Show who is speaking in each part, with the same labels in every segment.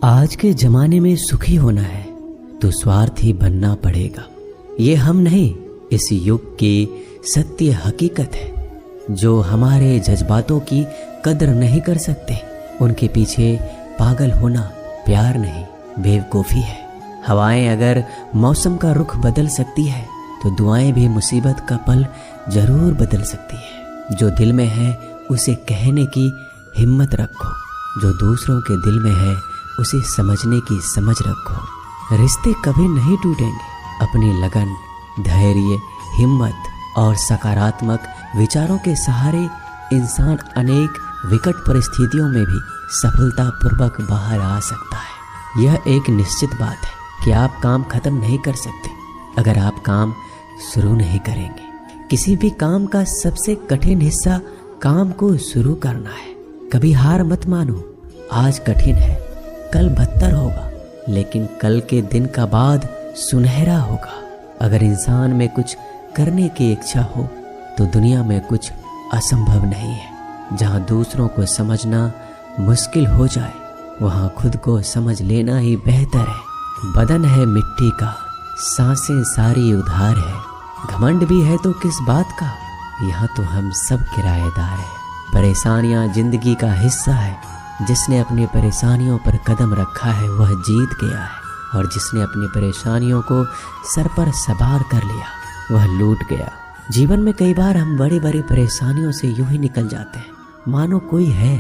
Speaker 1: आज के जमाने में सुखी होना है तो स्वार्थी बनना पड़ेगा। ये हम नहीं, इस युग की सत्य हकीकत है। जो हमारे जज्बातों की कदर नहीं कर सकते, उनके पीछे पागल होना प्यार नहीं, बेवकूफ़ी है। हवाएं अगर मौसम का रुख बदल सकती है तो दुआएं भी मुसीबत का पल जरूर बदल सकती है। जो दिल में है उसे कहने की हिम्मत रखो, जो दूसरों के दिल में है उसे समझने की समझ रखो। रिश्ते कभी नहीं टूटेंगे। अपनी लगन, धैर्य, हिम्मत और सकारात्मक विचारों के सहारे इंसान अनेक विकट परिस्थितियों में भी सफलतापूर्वक बाहर आ सकता है। यह एक निश्चित बात है कि आप काम खत्म नहीं कर सकते अगर आप काम शुरू नहीं करेंगे। किसी भी काम का सबसे कठिन हिस्सा काम को शुरू करना है। कभी हार मत मानो। आज कठिन है, कल बदतर होगा, लेकिन कल के दिन का बाद सुनहरा होगा। अगर इंसान में कुछ करने की इच्छा हो तो दुनिया में कुछ असंभव नहीं है। जहाँ दूसरों को समझना मुश्किल हो जाए, वहाँ खुद को समझ लेना ही बेहतर है। बदन है मिट्टी का, सांसें सारी उधार है। घमंड भी है तो किस बात का, यहाँ तो हम सब किराएदार हैं। परेशानियाँ जिंदगी का हिस्सा है। जिसने अपनी परेशानियों पर कदम रखा है वह जीत गया है, और जिसने अपनी परेशानियों को सर पर सवार कर लिया वह लूट गया। जीवन में कई बार हम बड़ी बड़ी परेशानियों से यूं ही निकल जाते हैं मानो कोई है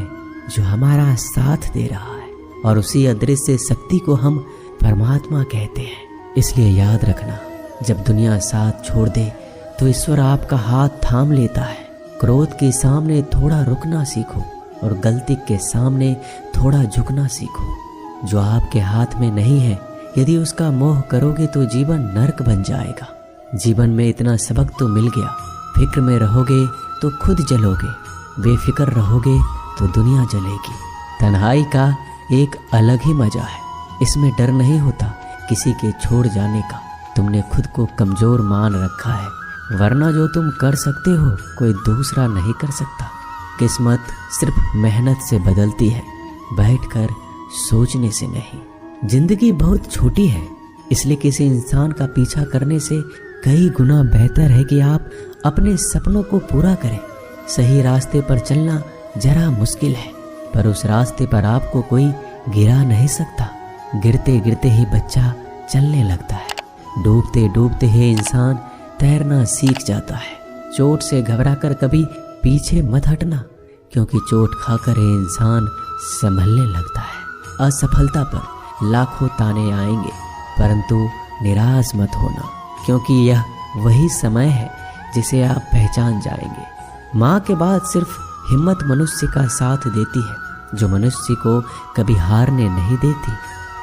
Speaker 1: जो हमारा साथ दे रहा है, और उसी अदृश्य शक्ति को हम परमात्मा कहते हैं। इसलिए याद रखना, जब दुनिया साथ छोड़ दे तो ईश्वर आपका हाथ थाम लेता है। क्रोध के सामने थोड़ा रुकना सीखो और गलती के सामने थोड़ा झुकना सीखो। जो आपके हाथ में नहीं है, यदि उसका मोह करोगे तो जीवन नरक बन जाएगा। जीवन में इतना सबक तो मिल गया, फिक्र में रहोगे तो खुद जलोगे, बेफिक्र रहोगे तो दुनिया जलेगी। तन्हाई का एक अलग ही मजा है। इसमें डर नहीं होता किसी के छोड़ जाने का। तुमने खुद को कमजोर मान रखा है, वरना जो तुम कर सकते हो कोई दूसरा नहीं कर सकता। किस्मत सिर्फ मेहनत से बदलती है, बैठकर सोचने से नहीं। जिंदगी बहुत छोटी है, इसलिए किसी इंसान का पीछा करने से कई गुना बेहतर है कि आप अपने सपनों को पूरा करें। सही रास्ते पर चलना जरा मुश्किल है, पर उस रास्ते पर आपको कोई गिरा नहीं सकता। गिरते गिरते ही बच्चा चलने लगता है। डूबते डूबते ही इंसान तैरना सीख जाता है। चोट से घबराकर कभी पीछे मत हटना, क्योंकि चोट खाकर ये इंसान संभलने लगता है। असफलता पर लाखों ताने आएंगे, परंतु निराश मत होना, क्योंकि यह वही समय है जिसे आप पहचान जाएंगे। माँ के बाद सिर्फ हिम्मत मनुष्य का साथ देती है, जो मनुष्य को कभी हारने नहीं देती।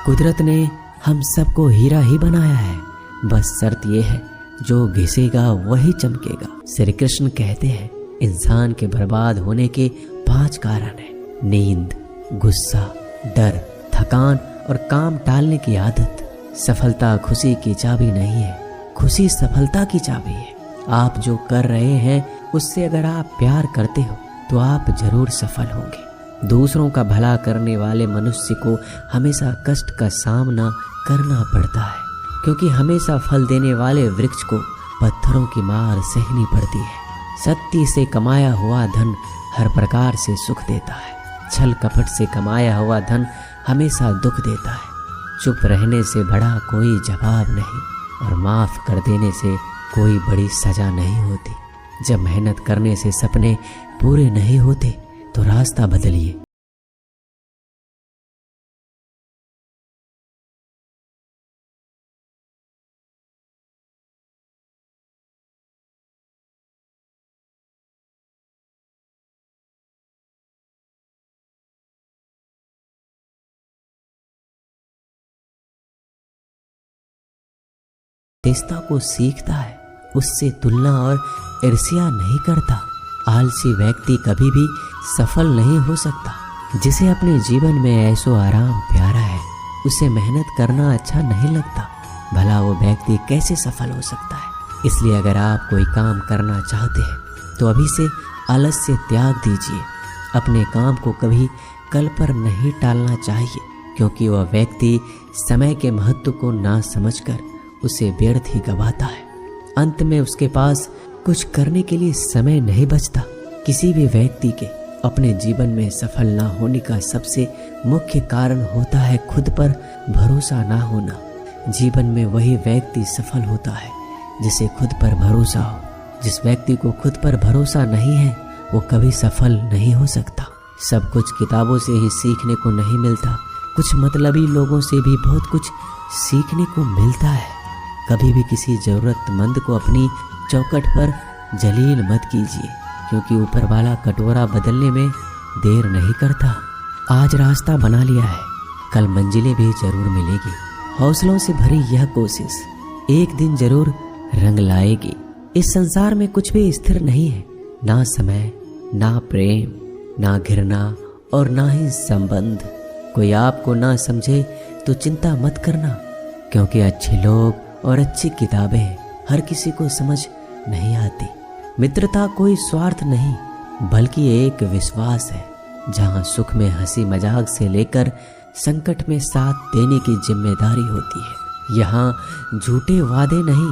Speaker 1: कुदरत ने हम सबको हीरा ही बनाया है, बस शर्त यह है जो घिसेगा वही चमकेगा। श्री कृष्ण कहते हैं, इंसान के बर्बाद होने के 5 कारण हैं: नींद, गुस्सा, डर, थकान और काम टालने की आदत। सफलता खुशी की चाबी नहीं है, खुशी सफलता की चाबी है। आप जो कर रहे हैं उससे अगर आप प्यार करते हो तो आप जरूर सफल होंगे। दूसरों का भला करने वाले मनुष्य को हमेशा कष्ट का सामना करना पड़ता है, क्योंकि हमेशा फल देने वाले वृक्ष को पत्थरों की मार सहनी पड़ती है। सत्य से कमाया हुआ धन हर प्रकार से सुख देता है। छल कपट से कमाया हुआ धन हमेशा दुख देता है। चुप रहने से बड़ा कोई जवाब नहीं, और माफ कर देने से कोई बड़ी सजा नहीं होती। जब मेहनत करने से सपने पूरे नहीं होते तो रास्ता बदलिए। तेस्ता को सीखता है, उससे तुलना और ईर्ष्या नहीं करता। आलसी व्यक्ति कभी भी सफल नहीं हो सकता। जिसे अपने जीवन में ऐशो आराम प्यारा है, उसे मेहनत करना अच्छा नहीं लगता। भला वो व्यक्ति कैसे सफल हो सकता है? इसलिए अगर आप कोई काम करना चाहते हैं तो अभी से आलस्य त्याग दीजिए। अपने काम को कभी कल पर नहीं टालना चाहिए, क्योंकि वह व्यक्ति समय के महत्व को ना समझकर उसे व्यर्थ ही गवाता है। अंत में उसके पास कुछ करने के लिए समय नहीं बचता। किसी भी व्यक्ति के अपने जीवन में सफल ना होने का सबसे मुख्य कारण होता है खुद पर भरोसा ना होना। जीवन में वही व्यक्ति सफल होता है जिसे खुद पर भरोसा हो। जिस व्यक्ति को खुद पर भरोसा नहीं है वो कभी सफल नहीं हो सकता। सब कुछ किताबों से ही सीखने को नहीं मिलता। कुछ मतलबी लोगों से भी बहुत कुछ सीखने को मिलता है। कभी भी किसी जरूरतमंद को अपनी चौखट पर जलील मत कीजिए, क्योंकि ऊपर वाला कटोरा बदलने में देर नहीं करता। आज रास्ता बना लिया है, कल मंजिलें भी जरूर मिलेगी। हौसलों से भरी यह कोशिश एक दिन जरूर रंग लाएगी। इस संसार में कुछ भी स्थिर नहीं है, ना समय, ना प्रेम, ना घृणा और ना ही संबंध। कोई आपको ना समझे तो चिंता मत करना, क्योंकि अच्छे लोग और अच्छी किताबें हर किसी को समझ नहीं आती। मित्रता कोई स्वार्थ नहीं बल्कि एक विश्वास है, जहां सुख में हंसी मजाक से लेकर संकट में साथ देने की जिम्मेदारी होती है। यहाँ झूठे वादे नहीं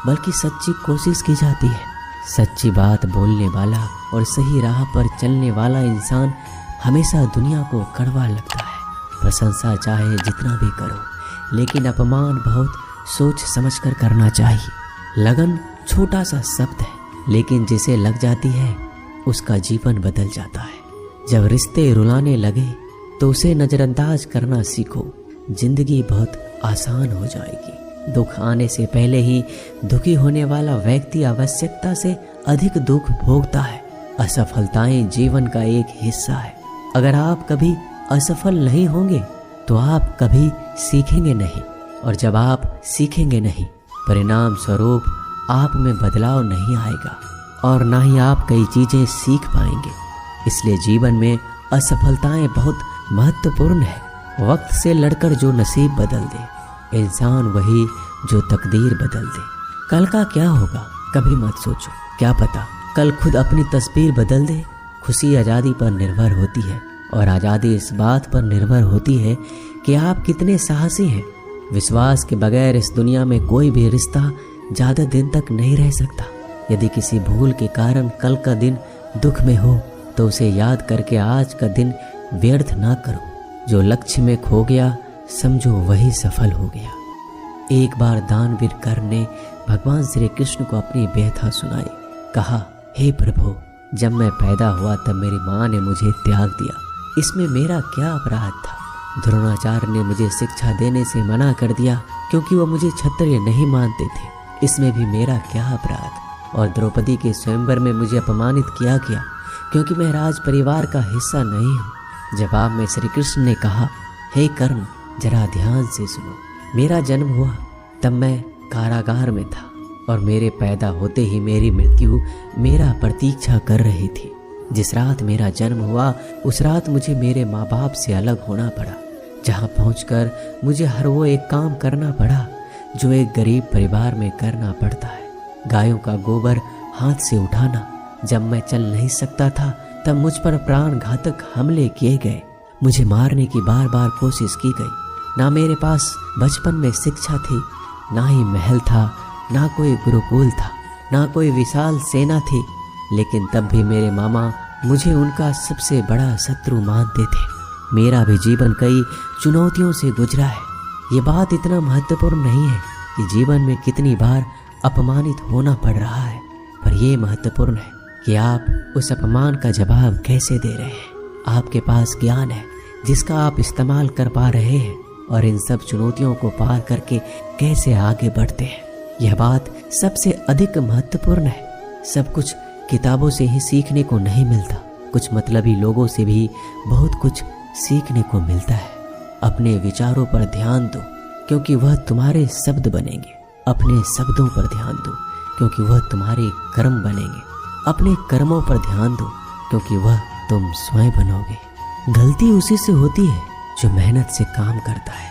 Speaker 1: बल्कि सच्ची कोशिश की जाती है। सच्ची बात बोलने वाला और सही राह पर चलने वाला इंसान हमेशा दुनिया को कड़वा लगता है। प्रशंसा चाहे जितना भी करो, लेकिन अपमान बहुत सोच समझकर करना चाहिए। लगन छोटा सा शब्द है, लेकिन जिसे लग जाती है उसका जीवन बदल जाता है। जब रिश्ते रुलाने लगे तो उसे नजरअंदाज करना सीखो, जिंदगी बहुत आसान हो जाएगी। दुख आने से पहले ही दुखी होने वाला व्यक्ति आवश्यकता से अधिक दुख भोगता है। असफलताएं जीवन का एक हिस्सा है। अगर आप कभी असफल नहीं होंगे तो आप कभी सीखेंगे नहीं, और जब आप सीखेंगे नहीं, परिणाम स्वरूप आप में बदलाव नहीं आएगा और ना ही आप कई चीजें सीख पाएंगे। इसलिए जीवन में असफलताएं बहुत महत्वपूर्ण है। वक्त से लड़कर जो नसीब बदल दे, इंसान वही जो तकदीर बदल दे। कल का क्या होगा कभी मत सोचो, क्या पता कल खुद अपनी तस्वीर बदल दे। खुशी आज़ादी पर निर्भर होती है और आज़ादी इस बात पर निर्भर होती है कि आप कितने साहसी हैं। विश्वास के बगैर इस दुनिया में कोई भी रिश्ता ज़्यादा दिन तक नहीं रह सकता। यदि किसी भूल के कारण कल का दिन दुख में हो तो उसे याद करके आज का दिन व्यर्थ ना करो। जो लक्ष्य में खो गया समझो वही सफल हो गया। एक बार दानवीर कर्ण ने भगवान श्री कृष्ण को अपनी व्यथा सुनाई। कहा, हे प्रभु, जब मैं पैदा हुआ तब मेरी माँ ने मुझे त्याग दिया, इसमें मेरा क्या अपराध था? द्रोणाचार्य ने मुझे शिक्षा देने से मना कर दिया क्योंकि वो मुझे क्षत्रिय नहीं मानते थे, इसमें भी मेरा क्या अपराध? और द्रौपदी के स्वयंवर में मुझे अपमानित किया गया क्योंकि मैं राज परिवार का हिस्सा नहीं हूँ। जवाब में श्री कृष्ण ने कहा, हे कर्ण, जरा ध्यान से सुनो। मेरा जन्म हुआ तब मैं कारागार में था और मेरे पैदा होते ही मेरी मृत्यु मेरा प्रतीक्षा कर रही थी। जिस रात मेरा जन्म हुआ उस रात मुझे मेरे माँ बाप से अलग होना पड़ा, जहाँ पहुँचकर मुझे हर वो एक काम करना पड़ा जो एक गरीब परिवार में करना पड़ता है। गायों का गोबर हाथ से उठाना। जब मैं चल नहीं सकता था तब मुझ पर प्राण घातक हमले किए गए। मुझे मारने की बार बार कोशिश की गई। ना मेरे पास बचपन में शिक्षा थी, ना ही महल था, ना कोई गुरुकुल था, ना कोई विशाल सेना थी, लेकिन तब भी मेरे मामा मुझे उनका सबसे बड़ा शत्रु मानते थे। मेरा भी जीवन कई चुनौतियों से गुजरा है। ये बात इतना महत्वपूर्ण नहीं है कि जीवन में कितनी बार अपमानित होना पड़ रहा है, पर यह महत्वपूर्ण है कि आप उस अपमान का जवाब कैसे दे रहे हैं। आपके पास ज्ञान है जिसका आप इस्तेमाल कर पा रहे हैं और इन सब चुनौतियों को पार करके कैसे आगे बढ़ते हैं, यह बात सबसे अधिक महत्वपूर्ण है। सब कुछ किताबों से ही सीखने को नहीं मिलता, कुछ मतलबी लोगों से भी बहुत कुछ सीखने को मिलता है। अपने विचारों पर ध्यान दो क्योंकि वह तुम्हारे शब्द बनेंगे। अपने शब्दों पर ध्यान दो क्योंकि वह तुम्हारे कर्म बनेंगे। अपने कर्मों पर ध्यान दो क्योंकि वह तुम स्वयं बनोगे। गलती उसी से होती है जो मेहनत से काम करता है।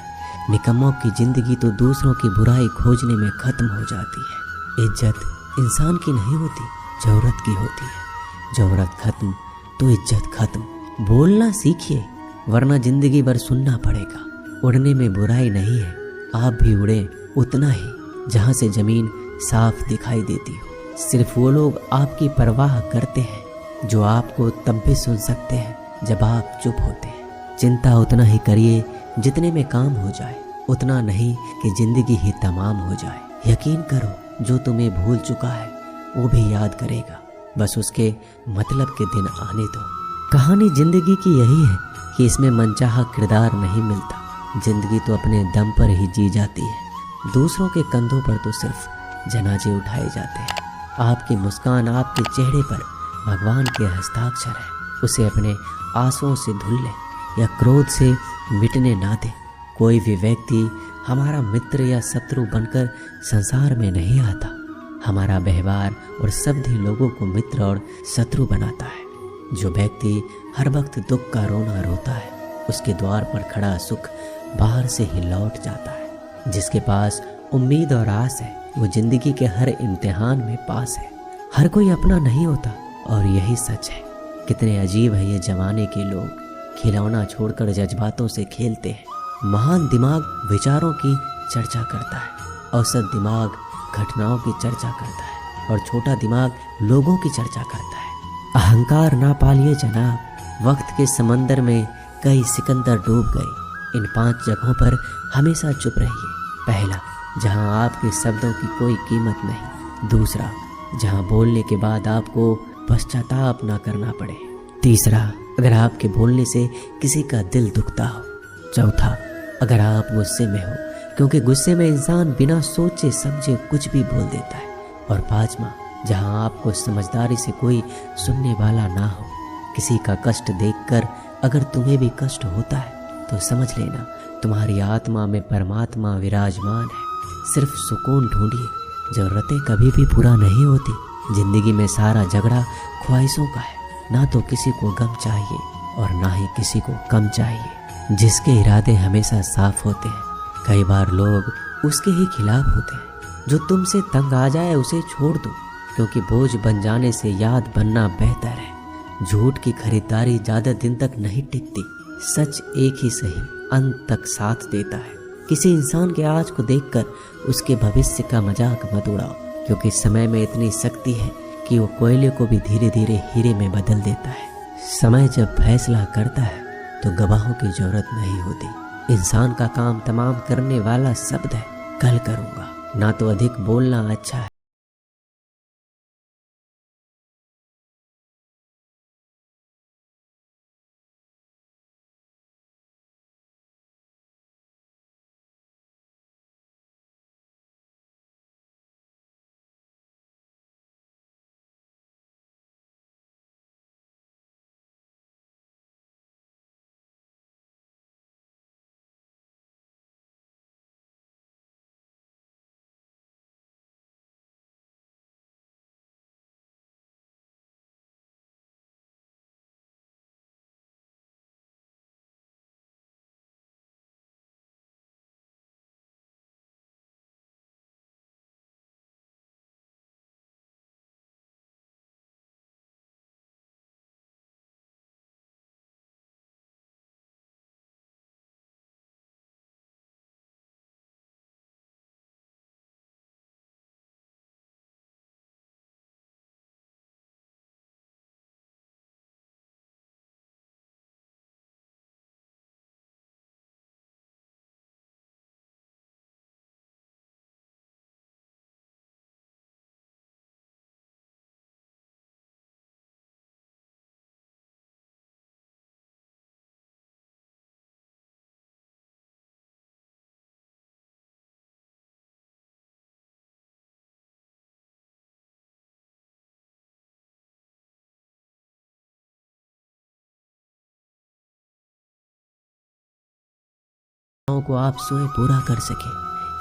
Speaker 1: निकम्मों की जिंदगी तो दूसरों की बुराई खोजने में खत्म हो जाती है। इज्जत इंसान की नहीं होती, जरूरत की होती है। जरूरत खत्म तो इज्जत खत्म। बोलना सीखिए वरना जिंदगी भर सुनना पड़ेगा। उड़ने में बुराई नहीं है, आप भी उड़े उतना ही जहाँ से जमीन साफ दिखाई देती हो। सिर्फ वो लोग आपकी परवाह करते हैं जो आपको तब भी सुन सकते हैं जब आप चुप होते हैं। चिंता उतना ही करिए जितने में काम हो जाए, उतना नहीं कि जिंदगी ही तमाम हो जाए। यकीन करो जो तुम्हें भूल चुका है वो भी याद करेगा, बस उसके मतलब के दिन आने दो। कहानी जिंदगी की यही है कि इसमें मनचाहा किरदार नहीं मिलता। जिंदगी तो अपने दम पर ही जी जाती है, दूसरों के कंधों पर तो सिर्फ जनाजे उठाए जाते हैं। आपकी मुस्कान आपके चेहरे पर भगवान के हस्ताक्षर है, उसे अपने आंसुओं से धुल ले या क्रोध से मिटने ना दे। कोई भी व्यक्ति हमारा मित्र या शत्रु बनकर संसार में नहीं आता। हमारा व्यवहार और शब्द ही लोगों को मित्र और शत्रु बनाता है। जो व्यक्ति हर वक्त दुख का रोना रोता है, उसके द्वार पर खड़ा सुख बाहर से ही लौट जाता है। जिसके पास उम्मीद और आस है वो जिंदगी के हर इम्तिहान में पास है। हर कोई अपना नहीं होता और यही सच है। कितने अजीब है ये जमाने के लोग, खिलौना छोड़कर जज्बातों से खेलते हैं। महान दिमाग विचारों की चर्चा करता है, औसत दिमाग घटनाओं की चर्चा करता है और छोटा दिमाग लोगों की चर्चा करता है। अहंकार ना पालिए जनाब, वक्त के समंदर में कई सिकंदर डूब गए। इन 5 जगहों पर हमेशा चुप रहिए। पहला, जहां आपके शब्दों की कोई कीमत नहीं। दूसरा, जहां बोलने के बाद आपको पश्चाताप ना करना पड़े। तीसरा, अगर आपके बोलने से किसी का दिल दुखता हो। चौथा, अगर आप गुस्से में हो, क्योंकि गुस्से में इंसान बिना सोचे समझे कुछ भी बोल देता है। और पांचवा, जहां आपको समझदारी से कोई सुनने वाला ना हो। किसी का कष्ट देखकर अगर तुम्हें भी कष्ट होता है तो समझ लेना तुम्हारी आत्मा में परमात्मा विराजमान है। सिर्फ सुकून ढूंढिए, जरूरतें कभी भी पूरा नहीं होती। जिंदगी में सारा झगड़ा ख्वाहिशों का है। ना तो किसी को गम चाहिए और ना ही किसी को कम चाहिए। जिसके इरादे हमेशा साफ होते हैं, कई बार लोग उसके ही खिलाफ होते हैं। जो तुमसे तंग आ जाए उसे छोड़ दो, क्योंकि बोझ बन जाने से याद बनना बेहतर है। झूठ की खरीदारी ज्यादा दिन तक नहीं टिकती। सच एक ही सही अंत तक साथ देता है। किसी इंसान के आज को देखकर उसके भविष्य का मजाक मत उड़ाओ, क्योंकि समय में इतनी शक्ति है कि वो कोयले को भी धीरे धीरे हीरे में बदल देता है। समय जब फैसला करता है तो गवाहों की जरूरत नहीं होती। इंसान का काम तमाम करने वाला शब्द है, कल करूँगा। ना तो अधिक बोलना अच्छा है। को आप सोए पूरा कर सके।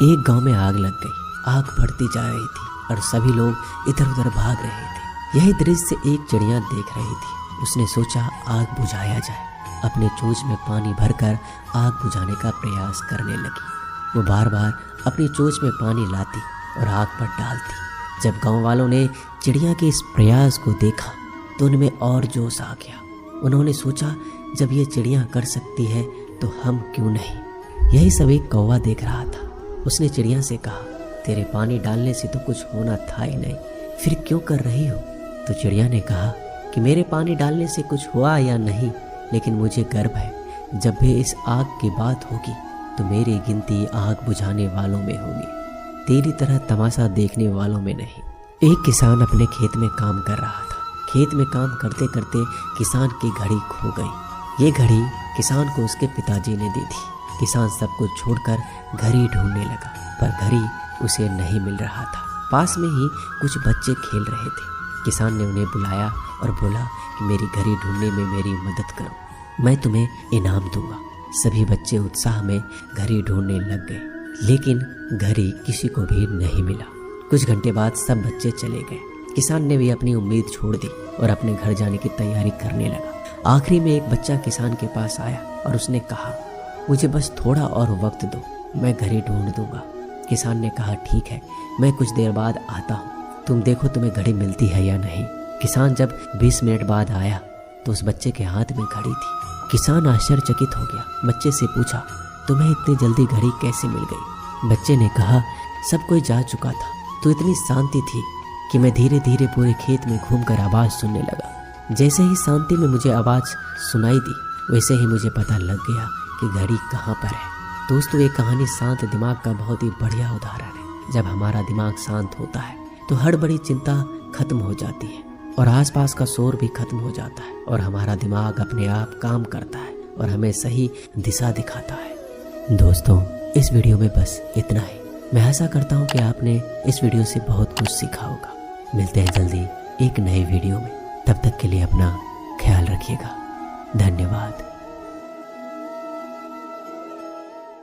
Speaker 1: एक गांव में आग लग गई। आग बढ़ती जा रही थी और सभी लोग इधर उधर भाग रहे थे। यही दृश्य एक चिड़िया देख रही थी। उसने सोचा आग बुझाया जाए। अपने चोंच में पानी भरकर आग बुझाने का प्रयास करने लगी। वो बार बार अपनी चोंच में पानी लाती और आग पर डालती। जब गांव वालों ने चिड़िया के इस प्रयास को देखा तो उनमें और जोश आ गया। उन्होंने सोचा जब ये चिड़िया कर सकती है तो हम क्यों नहीं। यही सब एक कौवा देख रहा था। उसने चिड़िया से कहा, तेरे पानी डालने से तो कुछ होना था ही नहीं, फिर क्यों कर रही हो? तो चिड़िया ने कहा कि मेरे पानी डालने से कुछ हुआ या नहीं, लेकिन मुझे गर्व है, जब भी इस आग की बात होगी तो मेरी गिनती आग बुझाने वालों में होगी, तेरी तरह तमाशा देखने वालों में नहीं। एक किसान अपने खेत में काम कर रहा था। खेत में काम करते करते किसान की घड़ी खो गई। ये घड़ी किसान को उसके पिताजी ने दी थी। किसान सब कुछ छोड़कर घड़ी ढूंढने लगा, पर घड़ी उसे नहीं मिल रहा था। पास में ही कुछ बच्चे खेल रहे थे। किसान ने उन्हें बुलाया और बोला कि मेरी घड़ी ढूंढने में मेरी मदद करो, मैं तुम्हें इनाम दूंगा। सभी बच्चे उत्साह में घड़ी ढूंढने लग गए, लेकिन घड़ी किसी को भी नहीं मिला। कुछ घंटे बाद सब बच्चे चले गए। किसान ने भी अपनी उम्मीद छोड़ दी और अपने घर जाने की तैयारी करने लगा। आखिरी में एक बच्चा किसान के पास आया और उसने कहा, मुझे बस थोड़ा और वक्त दो, मैं घड़ी ढूंढ दूंगा। किसान ने कहा, ठीक है, मैं कुछ देर बाद आता हूँ, तुम देखो तुम्हें घड़ी मिलती है या नहीं। किसान जब 20 मिनट बाद आया तो उस बच्चे के हाथ में घड़ी थी। किसान आश्चर्यचकित हो गया। बच्चे से पूछा, तुम्हें इतनी जल्दी घड़ी कैसे मिल गई? बच्चे ने कहा, सब कोई जा चुका था तो इतनी शांति थी कि मैं धीरे धीरे पूरे खेत में घूमकर आवाज़ सुनने लगा। जैसे ही शांति में मुझे आवाज़ सुनाई दी, वैसे ही मुझे पता लग गया कि घड़ी कहाँ पर है। दोस्तों, ये कहानी शांत दिमाग का बहुत ही बढ़िया उदाहरण है। जब हमारा दिमाग शांत होता है तो हर बड़ी चिंता खत्म हो जाती है और आसपास का शोर भी खत्म हो जाता है और हमारा दिमाग अपने आप काम करता है और हमें सही दिशा दिखाता है। दोस्तों, इस वीडियो में बस इतना ही। मैं आशा करता हूँ कि आपने इस वीडियो से बहुत कुछ सीखा होगा। मिलते हैं जल्दी एक नए वीडियो में। तब तक के लिए अपना ख्याल रखिएगा। धन्यवाद।